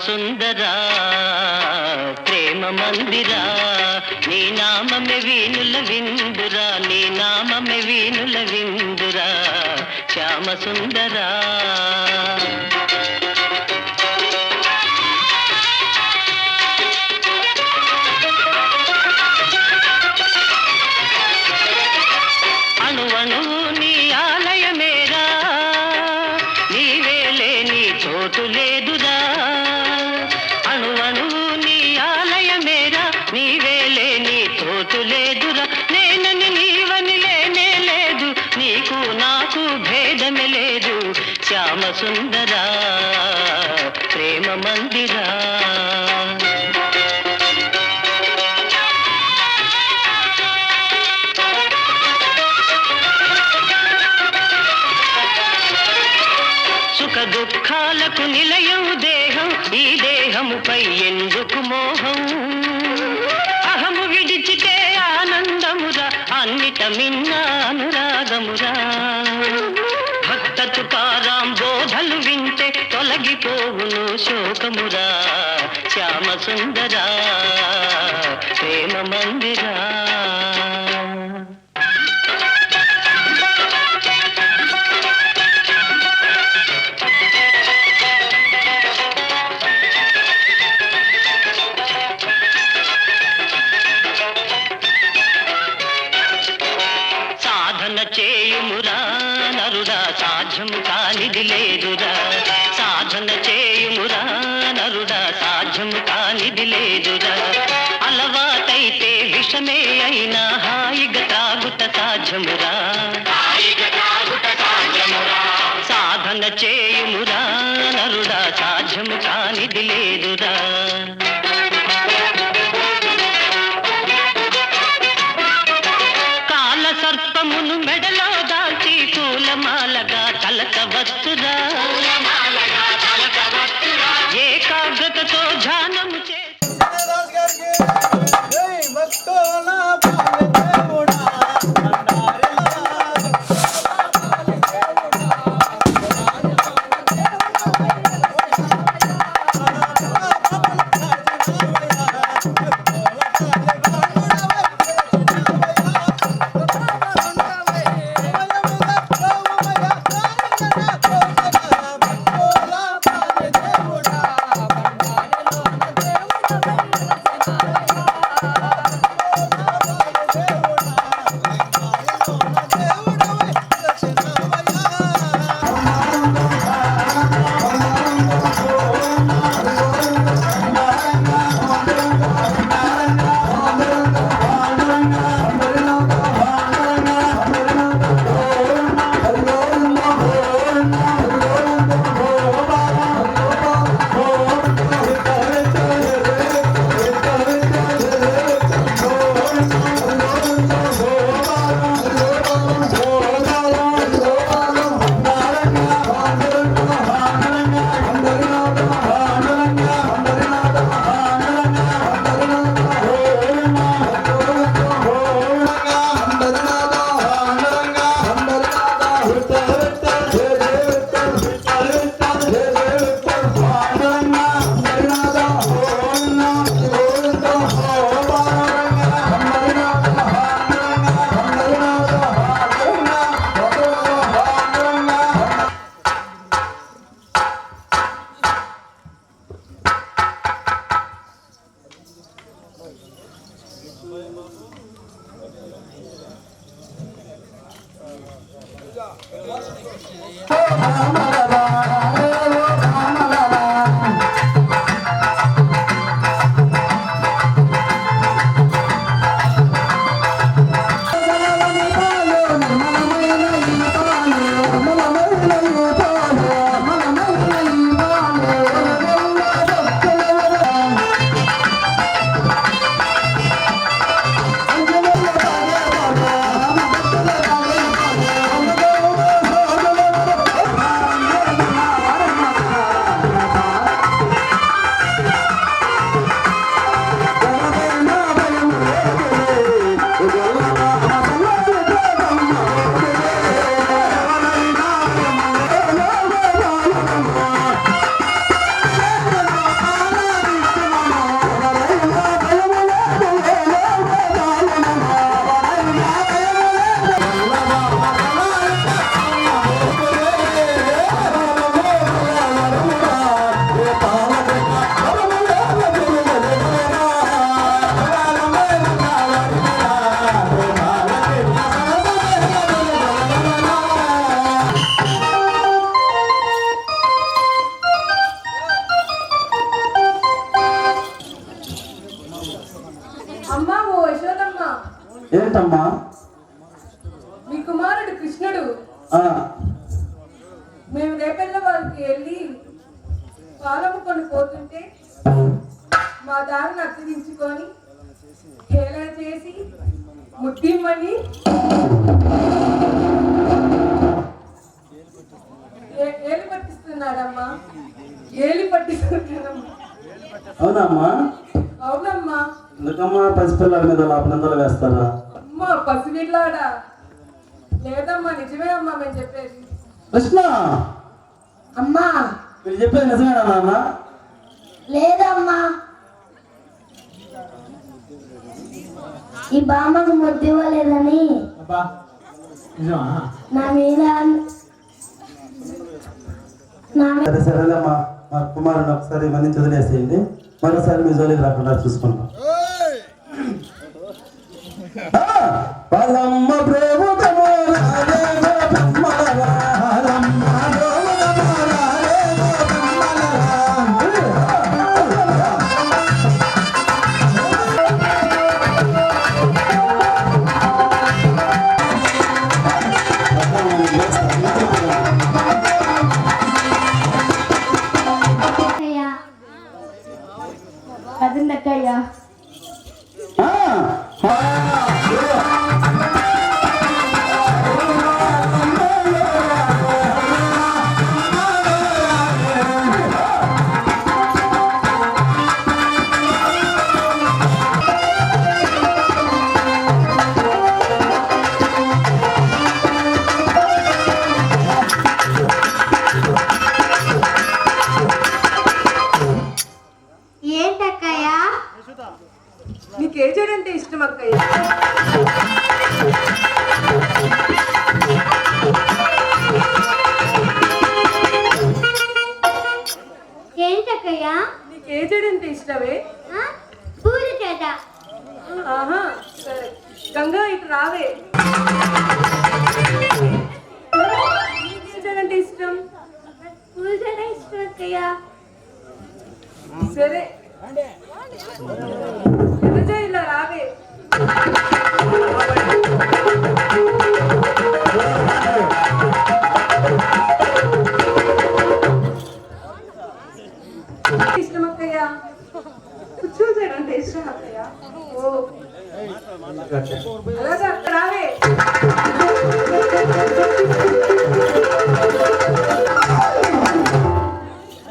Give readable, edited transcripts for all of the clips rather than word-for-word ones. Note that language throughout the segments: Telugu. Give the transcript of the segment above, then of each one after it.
సుందరా ప్రేమ మందిరా నీ నామమే వీణుల విందురా నీ నామమే వీణుల విందురా శ్యామ సుందరా అణువణువు నీ ఆలయమేరా నీవేలే నీ చోటు లేదురా అణువణువు నీ ఆలయమేరా నీవేలే నీ చోటు లేదురా నేనని నీవని లేనే లేదు నీకు నాకు భేదమే లేదు శ్యామ సుందరా ప్రేమ మందిరా దుఃఖాలకు నిలయం దేహం ఈ దేహముపై ఎందుకు మోహం అహము విడిచితే ఆనందమురా అన్నిట మిన్న అనురాగమురా భక్త తుకారాం బోధలు వింటే తొలగిపోవును శోకమురా శ్యామ సుందరా ప్రేమ మందిరా చేయుమురా నరుడా సాధ్యము కానిది లేదురా సాధన చేయుమురా నరుడా సాధ్యము కానిది లేదురా అలవాటైతే విషమే అయినా హాయిగా తాగుట సాధ్యమురా సాధన చేయుమురా నరుడా సాధ్యము కానిది లేదురా సర్పమును మెడలో దాల్చి పూలమాలగా తలకవచ్చురా ఏకాగ్రతతో ధ్యానము చేసి అమ్మా ఓ యశోదమ్మ, ఏంటమ్మా? మీ కుమారుడు కృష్ణుడు ఆ, మేము రేపెళ్ళ వారికి వెళ్ళి పాలముకొని పోతుంటే మా దారిని అర్థించుకొని హేళన చేసి ముద్దిమ్మని ఏలి పట్టిస్తున్నాడమ్మా. ఏలి పట్టిస్తున్నాడమ్మా. అవునమ్మా? అవునమ్మా. ఎందుకమ్మా పసిపిల్లల మీద నిందలు వేస్తారా? అమ్మా పసిపిల్లాడా? లేదమ్మా, నిజమే అమ్మా మేము చెప్పేది. కృష్ణ, అమ్మా మీరు చెప్పేది నిజమేనా నాన్న? లేదమ్మా, ఈ బామ్మకు ముద్దు ఇవ్వలేదని నా మీద సరే సరేలేమ్మా, మా కుమారుని ఒకసారి ఇవన్నీ వదిలేసేయండి. మరోసారి మీ జోలికి రాకుండా చూసుకుంటాం. పదమ్మ ప్రేమతమో రాలే గోపమ్మలరా, రమ్మ గోపమ్మలరా, రాలే కదండక్కయ్యా. ఏంటక్కయ్యా? నీకు ఏ చెడు అంటే ఇష్టం అక్కయ్య? ఏంటక్కయ్యా? నీకు ఏ చెడు అంటే ఇష్టమే? పూజ చేత. ఆహా సరే, గంగా ఇటు రావే. నీకు ఏ చెడు అంటే ఇష్టం? పూజ ఇష్టం అక్కయ్యా. సరే ఎదుజా ఇలా రావే. ఇష్టం అక్కయ్య? కూర్చోసాడు అంటే ఇష్టం అక్కయ్య. ఓ అలాగా, అక్కడ రావే.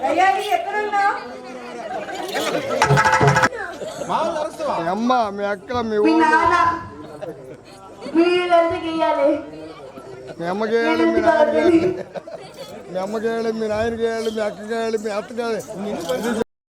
అయ్యాలి ఎక్కడున్నా? అమ్మ మీ అక్క మీ మీ నాన్న వీళ్ళంతా గీయాలి. మీ అమ్మకి వేయాలి, మీ నాయనకి వేయాలి, మీ అమ్మకి వేయాలి, మీ నాయనకి వేయాలి, మీ అక్కకి వేయాలి, మీ అత్తకి వేయాలి.